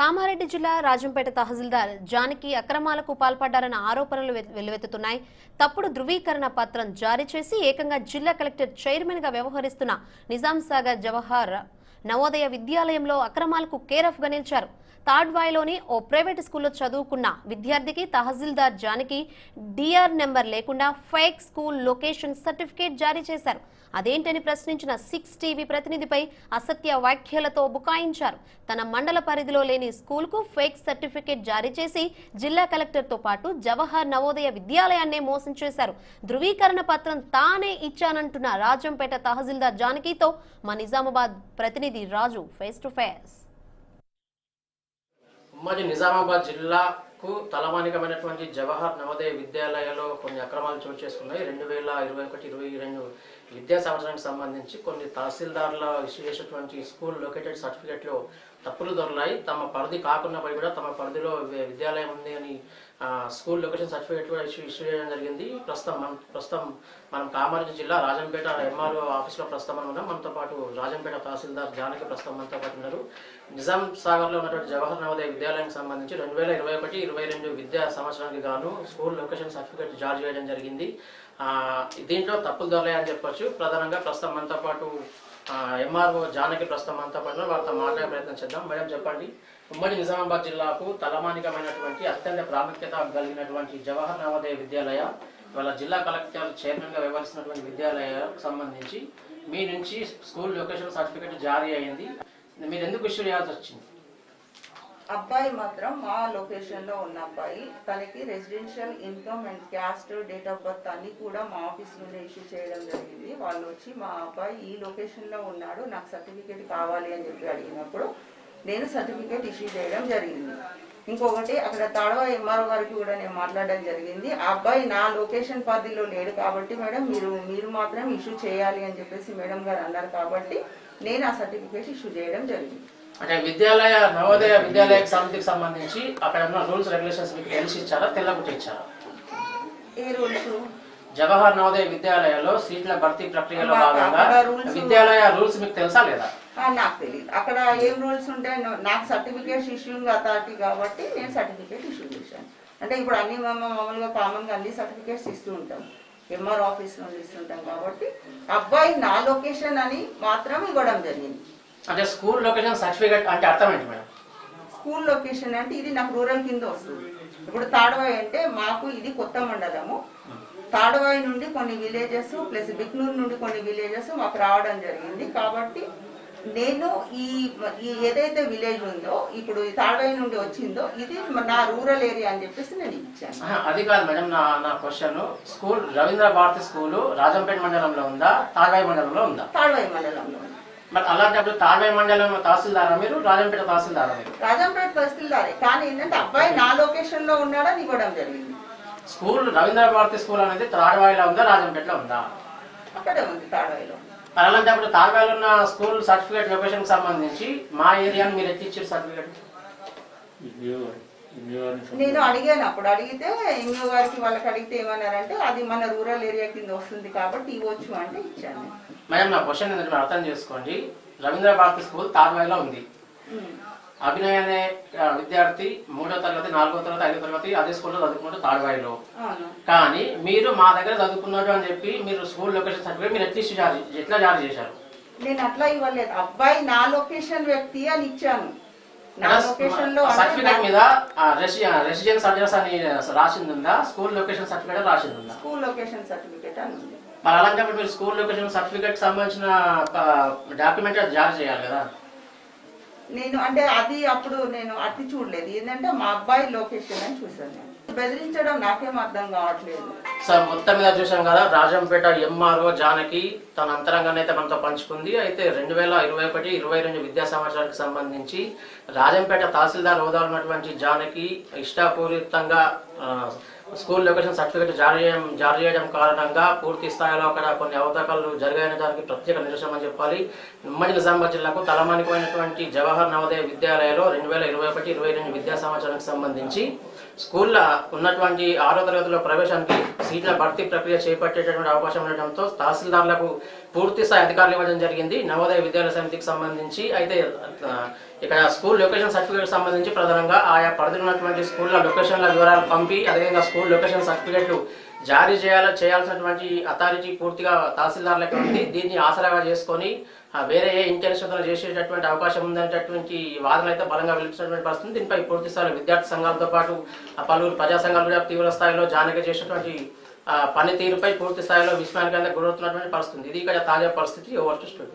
కామారెడ్డి జిల్లా రాజంపేట తహసీల్దార్ జానకి అక్రమాలకు పాల్పడ్డారన్న ఆరోపణలు వెల్లువెత్తుతున్నాయి. తప్పుడు ధృవీకరణ పత్రం జారీ చేసి ఏకంగా జిల్లా కలెక్టర్ చైర్మన్ గా వ్యవహరిస్తున్న నిజాం సాగర్ జవహర్ నవోదయ విద్యాలయంలో అక్రమాలకు కేరాఫ్ గా నిలిచారు. తాడ్వాయిలోని ఓ ప్రైవేట్ స్కూల్లో చదువుకున్న విద్యార్థికి తహసీల్దార్ జానకి డిఆర్ నెంబర్ లేకుండా ఫేక్ స్కూల్ లొకేషన్ సర్టిఫికేట్ జారీ చేశారు. అదేంటని ప్రశ్నించిన 6 టీవీ ప్రతినిధిపై అసత్య వ్యాఖ్యలతో బుకాయించారు. తన మండల పరిధిలో లేని స్కూల్కు ఫేక్ సర్టిఫికేట్ జారీ చేసి జిల్లా కలెక్టర్తో పాటు జవహర్ నవోదయ విద్యాలయాన్నే మోసం చేశారు. ధృవీకరణ పత్రం తానే ఇచ్చానంటున్న రాజంపేట తహసీల్దార్ జానకితో మా నిజామాబాద్ ప్రతినిధి రాజు ఫేస్ టు ఫేస్. ఉమ్మడి నిజామాబాద్ జిల్లాకు తలమానికమైనటువంటి జవహర్ నవోదయ విద్యాలయాల్లో కొన్ని అక్రమాలు చోటు చేసుకున్నాయి. 2021-22 విద్యా సంవత్సరానికి సంబంధించి కొన్ని తహసీల్దార్ల ఇష్యూ చేసినటువంటి స్కూల్ లొకేటెడ్ సర్టిఫికేట్లో తప్పులు దొరలాయి. తమ పరిధి కాకుండా కూడా తమ పరిధిలో విద్యాలయం ఉంది అని స్కూల్ లొకేషన్ సర్టిఫికేట్ కూడా ఇష్యూ చేయడం జరిగింది. ప్రస్తుతం మనం కామారెడ్డి జిల్లా రాజంపేట ఎంఆర్ఓ ఆఫీస్లో ప్రస్తుతం ఉన్నాం. మనతో పాటు రాజంపేట తహసీల్దార్ జానకి ప్రస్తుతం మనతో పాటు ఉన్నారు. నిజాం సాగర్లో ఉన్నటువంటి జవహర్ నవోదయ విద్యాలయానికి సంబంధించి 2021-22 విద్యా సంవత్సరానికి గాను స్కూల్ లొకేషన్ సర్టిఫికేట్ జారీ చేయడం జరిగింది. దీంట్లో తప్పులు దొరలాయని చెప్పొచ్చు. ప్రధానంగా ప్రస్తుతం మనతో పాటు ఎంఆర్ఓ జానకి ప్రస్తుతం మనతో పాటు వారితో మాట్లాడే ప్రయత్నం చేద్దాం. మేడం చెప్పండి, ఉమ్మడి నిజామాబాద్ జిల్లాకు తలమానికమైనటువంటి అత్యంత ప్రాముఖ్యత కలిగినటువంటి జవహర్ నవోదయ విద్యాలయ వాళ్ళ జిల్లా కలెక్టర్ చైర్మన్ గా వ్యవహరిస్తున్నటువంటి విద్యాలయాలకు సంబంధించి మీ నుంచి స్కూల్ లొకేషన్ సర్టిఫికేట్ జారీ అయింది. మీరు ఎందుకు ఇష్యూ చేయాల్సి వచ్చింది? అబ్బాయి మాత్రం మా లొకేషన్ లో ఉన్న అబ్బాయి, తనకి residential income and caste date of birth అన్ని కూడా మా ఆఫీస్ నుండి ఇష్యూ చేయడం జరిగింది. వాళ్ళు వచ్చి మా అబ్బాయి ఈ లొకేషన్ లో ఉన్నాడు, నాకు సర్టిఫికేట్ కావాలి అని చెప్పి అడిగినప్పుడు నేను సర్టిఫికేట్ ఇష్యూ చేయడం జరిగింది. ఇంకొకటి అక్కడ తాడవ ఎంఆర్ఓ గారికి కూడా నేను మాట్లాడడం జరిగింది. ఆ అబ్బాయి నా లొకేషన్ పరిధిలో లేడు కాబట్టి మేడం మీరు మాత్రం ఇష్యూ చేయాలి అని చెప్పేసి మేడం గారు అన్నారు కాబట్టి నేను ఆ సర్టిఫికేట్ ఇష్యూ చేయడం జరిగింది. అంటే నవోదయ విద్యాలయ సమితికి సంబంధించి అక్కడ ఉన్న రూల్స్ రెగ్యులేషన్స్ మీకు తెలిసి ఇచ్చారా, తెల్లగుట్ట ఇచ్చారా? ఏ రూల్స్? జవహర్ నవోదయ విద్యాలయాల్లో సీట్ల భర్తీ ప్రక్రియలో భాగంగా విద్యాలయ రూల్స్ మీకు తెలుసా లేదా? నాకు తెలియదు అక్కడ ఏం రూల్స్ ఉంటాయి. నాకు సర్టిఫికేట్ ఇష్యూయింగ్ అథారిటీ కాబట్టి నేను సర్టిఫికేట్ ఇష్యూ చేశాను. అంటే ఇప్పుడు అన్ని మామూలుగా కామన్ గా అన్ని సర్టిఫికేట్స్ ఇస్తూ ఉంటాం, ఎంఆర్ ఆఫీస్ నుండి ఇస్తుంటాం కాబట్టి అబ్బాయి నా లొకేషన్ అని మాత్రం ఇవ్వడం జరిగింది. అంటే స్కూల్ లొకేషన్ సర్టిఫికేట్ అంటే అర్థం ఏంటి మేడం? స్కూల్ లొకేషన్ అంటే ఇది నాకు రూరల్ కింద వస్తుంది. ఇప్పుడు తాడవాయి అంటే మాకు ఇది కొత్త మండలము. తాడవాయి నుండి కొన్ని విలేజెస్ ప్లస్ బిక్నూరు నుండి కొన్ని విలేజెస్ మాకు రావడం జరిగింది. కాబట్టి నేను ఈ ఏదైతే విలేజ్ ఉందో ఇప్పుడు తాడవాయి నుండి వచ్చిందో ఇది నా రూరల్ ఏరియా అని చెప్పేసి నేను ఇచ్చాను. అది కాదు మేడం, నా question, school Ravindra Bharati school Rajampet మండలంలో ఉందా, తాడవాయి మండలంలో ఉందా? తాడవాయి మండలంలో. మరి అలాంటప్పుడు తాడవాయి మండలం తహసీల్దారా మీరు, రాజంపేట తహసీల్దారా మీరు? రాజంపేట తహసీల్దారే, కానీ ఏంటంటే అబ్బాయి నా లొకేషన్ లో ఉన్నాడని ఇవ్వడం జరిగింది. స్కూల్ రవీంద్ర భారతి స్కూల్ అనేది తాడవాయిలో ఉందా, రాజంపేటలో ఉందా? అక్కడే ఉంది, తాడవాయిలో. మరి అలాంటప్పుడు తాడవాయిలో ఉన్న స్కూల్ సర్టిఫికేట్ లొకేషన్ కి సంబంధించి మా ఏరియాని మీరు ఎత్తి ఇచ్చారు సర్టిఫికేట్? నేను అడిగాను, అప్పుడు అడిగితే ఎంఈఓ గారికి వాళ్ళకి అడిగితే ఏమన్నారంటే అది మన రూరల్ ఏరియా కింద వస్తుంది కాబట్టి ఇవ్వచ్చు అంటే ఇచ్చాను. మేడం నా క్వశ్చన్ ఏంటంటే అర్థం చేసుకోండి, రవీంద్ర భారతి స్కూల్ తాడ్వాయిలో ఉంది. అభినయ్ అనే విద్యార్థి 3వ తరగతి 4వ తరగతి 5వ తరగతి అదే స్కూల్లో చదువుకుంటూ తాడ్వాయిలో. కానీ మీరు మా దగ్గర చదువుకున్నారు అని చెప్పి మీరు స్కూల్ లొకేషన్ సర్టిఫికేట్ మీరు ఎట్లా జారీ చేశారు? నేను అట్లా ఇవ్వలేదు, అబ్బాయి నా లొకేషన్ వ్యక్తి అని ఇచ్చాను. సర్టిఫికేట్ మీద రెసిడెన్స్ అడ్రస్ అని రాసింది ఉందా, స్కూల్ లొకేషన్ సర్టిఫికేట్ రాసింది ఉందా? స్కూల్ లొకేషన్ సర్టిఫికేట్ అని ఉంది. మరి అలాంటప్పుడు మీరు స్కూల్ లొకేషన్ సర్టిఫికేట్ సంబంధించిన డాక్యుమెంట్ జారీ చేయాలి కదా? నేను అంటే అది అప్పుడు నేను అట్టి చూడలేదు, ఏంటంటే మా అబ్బాయి లొకేషన్ అని చూసాను. బెదిరించడం నాకేం అర్థం కావట్లేదు సార్. మొత్తం మీద చూసాం కదా, రాజంపేట ఎంఆర్ఓ జానకి తన అంతరంగాన్ని అయితే మనతో పంచుకుంది. అయితే 2021-22 విద్యా సంవత్సరానికి సంబంధించి రాజంపేట తహసీల్దార్ హోదాలో ఉన్నటువంటి జానకి ఇష్టాపూరితంగా స్కూల్ లొకేషన్ సర్టిఫికేట్ జారీ చేయడం కారణంగా పూర్తి స్థాయిలో అక్కడ కొన్ని అవతకాలు జరిగాయనే దానికి ప్రత్యేక నిరసన అని చెప్పాలి. ఉమ్మడి నిజామాబాద్ జిల్లాకు తలమానికమైనటువంటి జవహర్ నవోదయ విద్యాలయంలో 2021-22 విద్యా సంవత్సరానికి సంబంధించి స్కూల్లో ఉన్నటువంటి 6వ తరగతిలో ప్రవేశానికి సీట్ల భర్తీ ప్రక్రియ చేపట్టేటటువంటి అవకాశం ఉండడంతో తహసీల్దార్లకు పూర్తి స్థాయి అధికారులు ఇవ్వడం జరిగింది నవోదయ విద్యాలయ సమితికి సంబంధించి. అయితే ఇక్కడ స్కూల్ లొకేషన్ సర్టిఫికేట్ సంబంధించి ప్రధానంగా ఆయా పరిధిలో ఉన్నటువంటి స్కూళ్ళ లొకేషన్ల వివరాలు పంపి అదేవిధంగా స్కూల్ లొకేషన్ సర్టిఫికేట్లు జారీ చేయాల్సినటువంటి అథారిటీ పూర్తిగా తహసీల్దార్లకు ఉంది. దీన్ని ఆసరాగా చేసుకొని వేరే ఏ ఇంటి శోధన చేసేటటువంటి అవకాశం ఉందనేటటువంటి వాదనలు అయితే బలంగా వినిపిస్తున్నటువంటి పరిస్థితి. దీనిపై పూర్తి స్థాయిలో విద్యార్థి సంఘాలతో పాటు పలువురు ప్రజా సంఘాలు కూడా తీవ్ర స్థాయిలో జానక చేసినటువంటి పనితీరుపై పూర్తి స్థాయిలో విస్మయానికి గురవుతున్నటువంటి పరిస్థితి. ఇది ఇక్కడ తాజా పరిస్థితి. Over to studio.